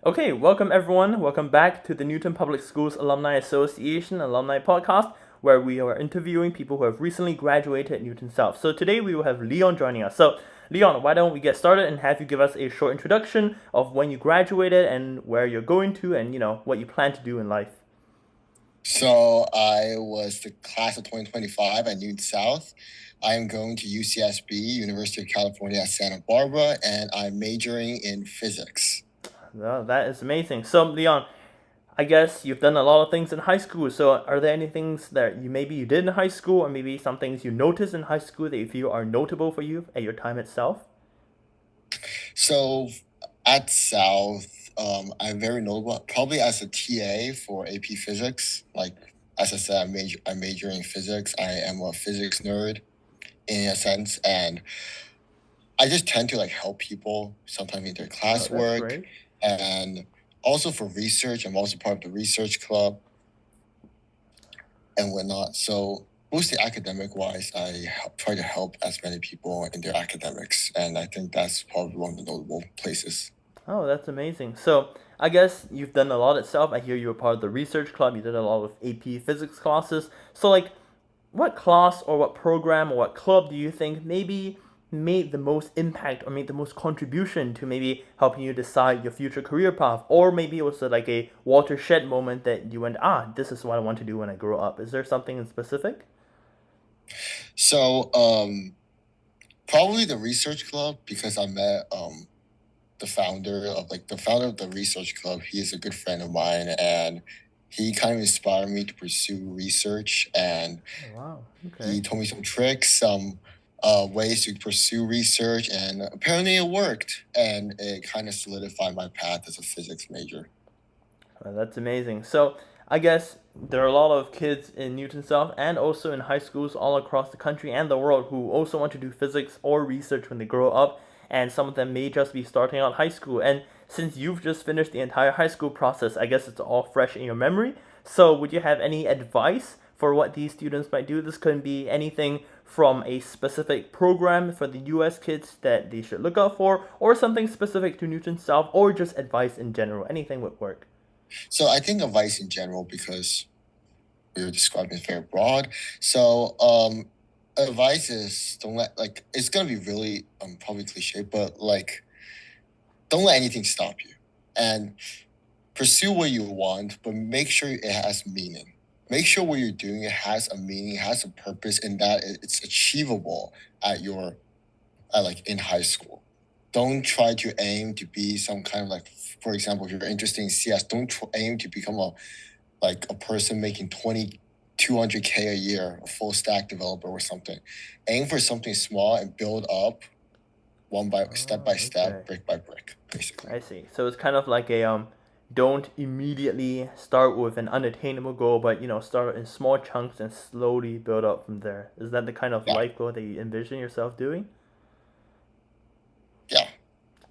Okay, welcome everyone. Welcome back to the Newton Public Schools Alumni Association Alumni Podcast, where we are interviewing people who have recently graduated at Newton South. So today we will have Leon joining us. So, Leon, why don't we get started and have you give us a short introduction of when you graduated and where you're going to and, what you plan to do in life? So I was the class of 2025 at Newton South. I am going to UCSB, University of California at Santa Barbara, and I'm majoring in physics. Well, that is amazing. So, Leon, I guess you've done a lot of things in high school. So, are there any things that you did in high school, or maybe some things you noticed in high school that you feel are notable for you at your time itself? So at South, I'm very notable, probably as a TA for AP Physics. Like as I said, I'm majoring in physics. I am a physics nerd in a sense, and I just tend to like help people sometimes in their Oh, that's classwork, great. and also for research. I'm also part of the research club and whatnot. So mostly academic wise, try to help as many people in their academics, and I think that's probably one of the notable places. Oh, that's amazing. So, I guess you've done a lot itself. I hear you were part of the research club. You did a lot of AP physics classes. So, like, what class or what program or what club do you think maybe made the most impact or made the most contribution to maybe helping you decide your future career path? Or maybe it was like a watershed moment that you went, this is what I want to do when I grow up. Is there something in specific? So probably the research club because I met the founder of the research club. He is a good friend of mine, and he kind of inspired me to pursue research, and Oh, wow. Okay. he told me some tricks, some ways to pursue research, and apparently it worked, and it kind of solidified my path as a physics major. Well, that's amazing. So I guess there are a lot of kids in Newton South and also in high schools all across the country and the world who also want to do physics or research when they grow up, and some of them may just be starting out high school. And since you've just finished the entire high school process, I guess it's all fresh in your memory. So would you have any advice for what these students might do? This could be anything from a specific program for the US kids that they should look out for, or something specific to Newton South, or just advice in general. Anything would work. So I think advice in general, because we were describing is very broad. So advice is don't let like it's gonna be really probably cliche, but like don't let anything stop you. And pursue what you want, but make sure it has meaning. Make sure what you're doing it has a meaning, has a purpose, and that it's achievable at your like in high school. Don't try to aim to be some kind of like, for example, if you're interested in CS, don't aim to become a person making 200K a year, a full stack developer or something. Aim for something small and build up by Oh, okay. step, brick by brick, basically. I see. So it's kind of like a don't immediately start with an unattainable goal, but start in small chunks and slowly build up from there. Is that the kind of Yeah, life goal that you envision yourself doing? yeah.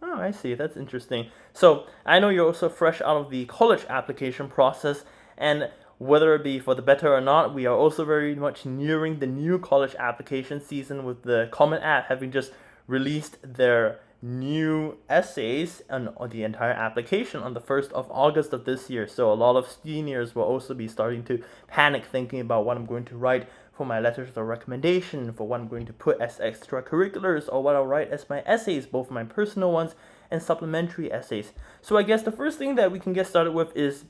Oh, I see. That's interesting. So I know you're also fresh out of the college application process, and whether it be for the better or not, we are also very much nearing the new college application season with the Common App having just released their new essays on the entire application on the 1st of August of this year. So a lot of seniors will also be starting to panic thinking about what I'm going to write for my letters of recommendation, for what I'm going to put as extracurriculars, or what I'll write as my essays, both my personal ones and supplementary essays. So I guess the first thing that we can get started with is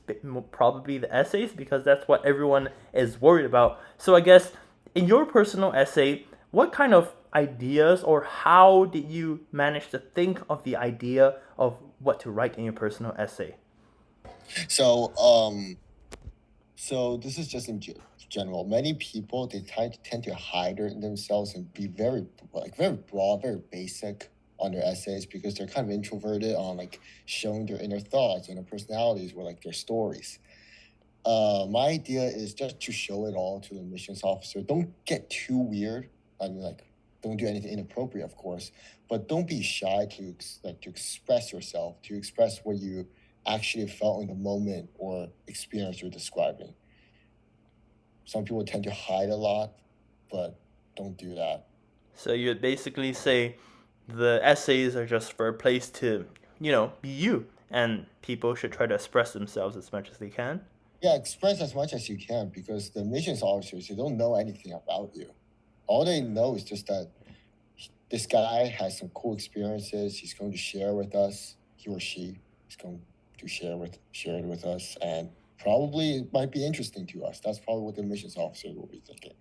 probably the essays, because that's what everyone is worried about. So I guess in your personal essay, what kind of ideas or how did you manage to think of the idea of what to write in your personal essay? So so this is just in general. Many people tend to hide themselves and be very broad, very basic on their essays because they're kind of introverted on like showing their inner thoughts and their personalities or like their stories. My idea is just to show it all to the admissions officer. Don't get too weird. I mean, like, don't do anything inappropriate, of course, but don't be shy to express yourself, to express what you actually felt in the moment or experience you're describing. Some people tend to hide a lot, but don't do that. So you'd basically say the essays are just for a place to, be you and people should try to express themselves as much as they can. Yeah, express as much as you can because the admissions officers, they don't know anything about you. All they know is just that this guy has some cool experiences. He's going to share with us. He or she is going to share it with us, and probably it might be interesting to us. That's probably what the admissions officer will be thinking,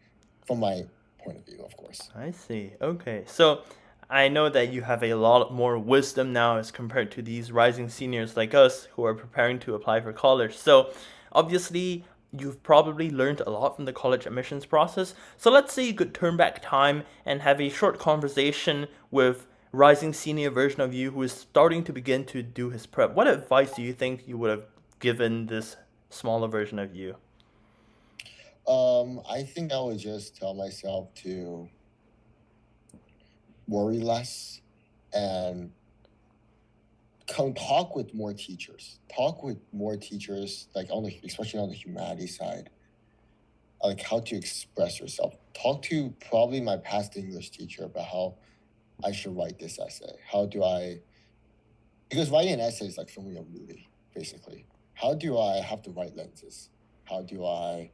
from my point of view, of course. I see. Okay. So I know that you have a lot more wisdom now as compared to these rising seniors like us who are preparing to apply for college. So obviously, you've probably learned a lot from the college admissions process. So let's say you could turn back time and have a short conversation with rising senior version of you who is starting to begin to do his prep. What advice do you think you would have given this smaller version of you? I think I would just tell myself to worry less and come talk with more teachers. Talk with more teachers, like on the especially on the humanities side, like how to express yourself. Talk to probably my past English teacher about how I should write this essay. How do I? Because writing an essay is like filming a movie, basically. How do I have the right lenses? How do I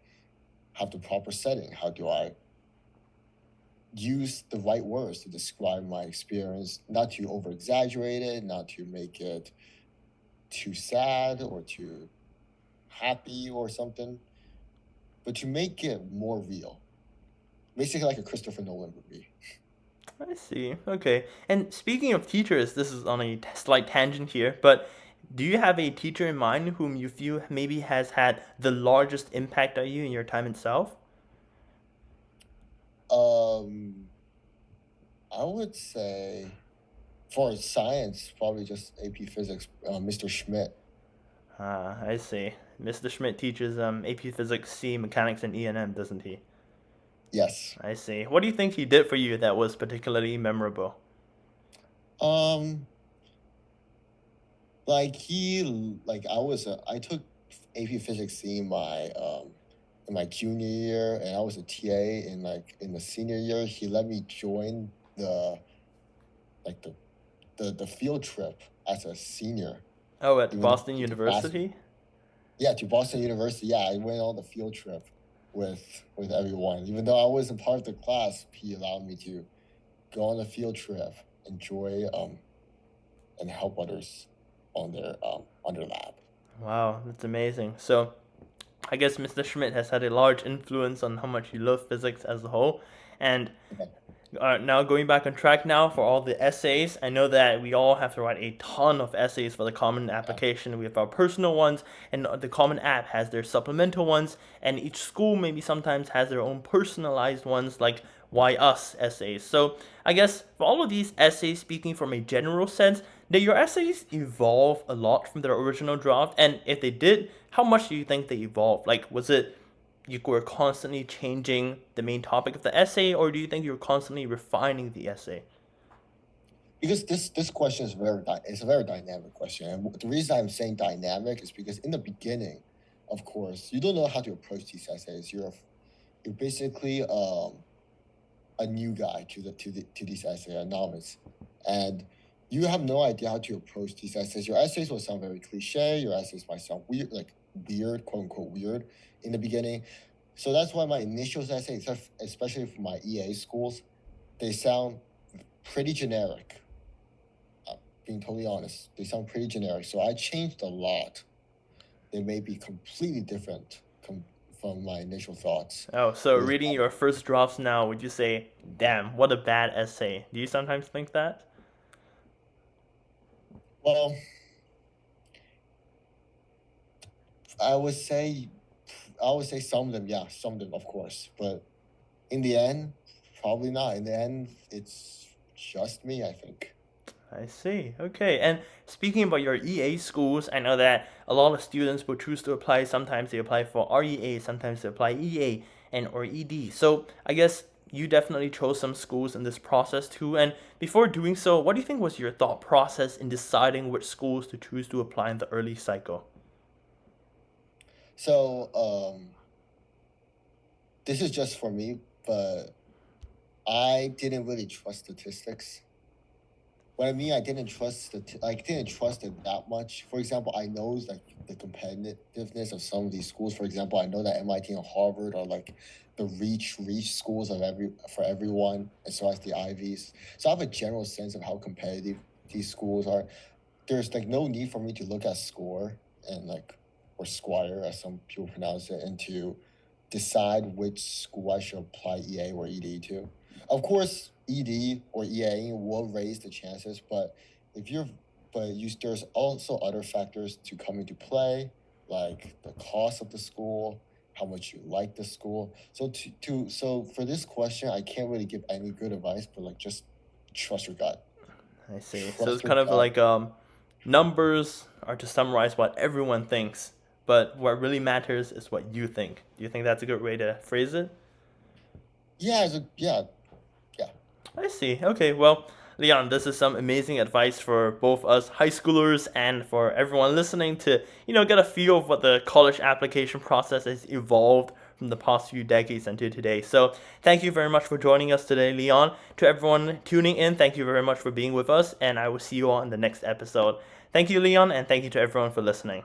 have the proper setting? How do I use the right words to describe my experience? Not to over exaggerate it, not to make it too sad or too happy or something, but to make it more real. Basically, like a Christopher Nolan movie. I see. Okay. And speaking of teachers, this is on a slight tangent here, but do you have a teacher in mind whom you feel maybe has had the largest impact on you in your time itself? Um, I would say for science, probably just AP Physics, Mr. Schmidt. Ah, I see. Mr. Schmidt teaches AP Physics, C, Mechanics, and E&M, doesn't he? Yes. I see. What do you think he did for you that was particularly memorable? Um, like like I took AP Physics C in my junior year, and I was a TA in the senior year. He let me join the like the field trip as a senior, Oh, at even though Boston I did last University? yeah, to Boston University. Yeah, I went on the field trip with everyone. Even though I wasn't part of the class, he allowed me to go on a field trip, enjoy and help others on their lab. Wow, that's amazing. So, I guess Mr. Schmidt has had a large influence on how much you love physics as a whole. And Yeah. now going back on track now for all the essays. I know that we all have to write a ton of essays for the common application. We have our personal ones, and the common app has their supplemental ones, and each school maybe sometimes has their own personalized ones like why us essays. So I guess for all of these essays, speaking from a general sense, did your essays evolve a lot from their original draft? And if they did, how much do you think they evolved? Like, was it you were constantly changing the main topic of the essay, or do you think you're constantly refining the essay? Because this question is it's a very dynamic question, and the reason I'm saying dynamic is because in the beginning, of course, you don't know how to approach these essays. You're basically a new guy to these essays, a novice, and you have no idea how to approach these essays. Your essays will sound very cliche. Your essays might sound weird, like weird, quote unquote weird, in the beginning. So that's why my initial essays, especially for my EA schools, they sound pretty generic. Being totally honest, they sound pretty generic. So I changed a lot. They may be completely different from my initial thoughts. Oh, so With reading your first drafts now, would you say, damn, what a bad essay? Do you sometimes think that? well, I would say I would say some of them, yeah, some of them, of course. But in the end, probably not. In the end, it's just me, I think. I see. Okay. And speaking about your EA schools, I know that a lot of students will choose to apply. Sometimes they apply for REA, sometimes they apply EA and or ED. So I guess you definitely chose some schools in this process too. And before doing so, what do you think was your thought process in deciding which schools to choose to apply in the early cycle? So this is just for me, but I didn't really trust statistics. what I mean, I didn't trust didn't trust it that much. For example, I know like the competitiveness of some of these schools. For example, I know that MIT and Harvard are like the reach schools of for everyone, as well as the Ivies. So I have a general sense of how competitive these schools are. There's like no need for me to look at score and like or Squire, as some people pronounce it, and to decide which school I should apply EA or ED to. Of course, ED or EA will raise the chances, but if you're there's also other factors to come into play, like the cost of the school, how much you like the school. So so for this question, I can't really give any good advice, but like just trust your gut. I see. So it's Trust your kind of gut. like numbers are to summarize what everyone thinks, but what really matters is what you think. Do you think that's a good way to phrase it? Yeah, yeah, yeah. I see. Okay, well, Leon, this is some amazing advice for both us high schoolers and for everyone listening to, get a feel of what the college application process has evolved from the past few decades until today. So, thank you very much for joining us today, Leon. To everyone tuning in, thank you very much for being with us, and I will see you all in the next episode. Thank you, Leon, and thank you to everyone for listening.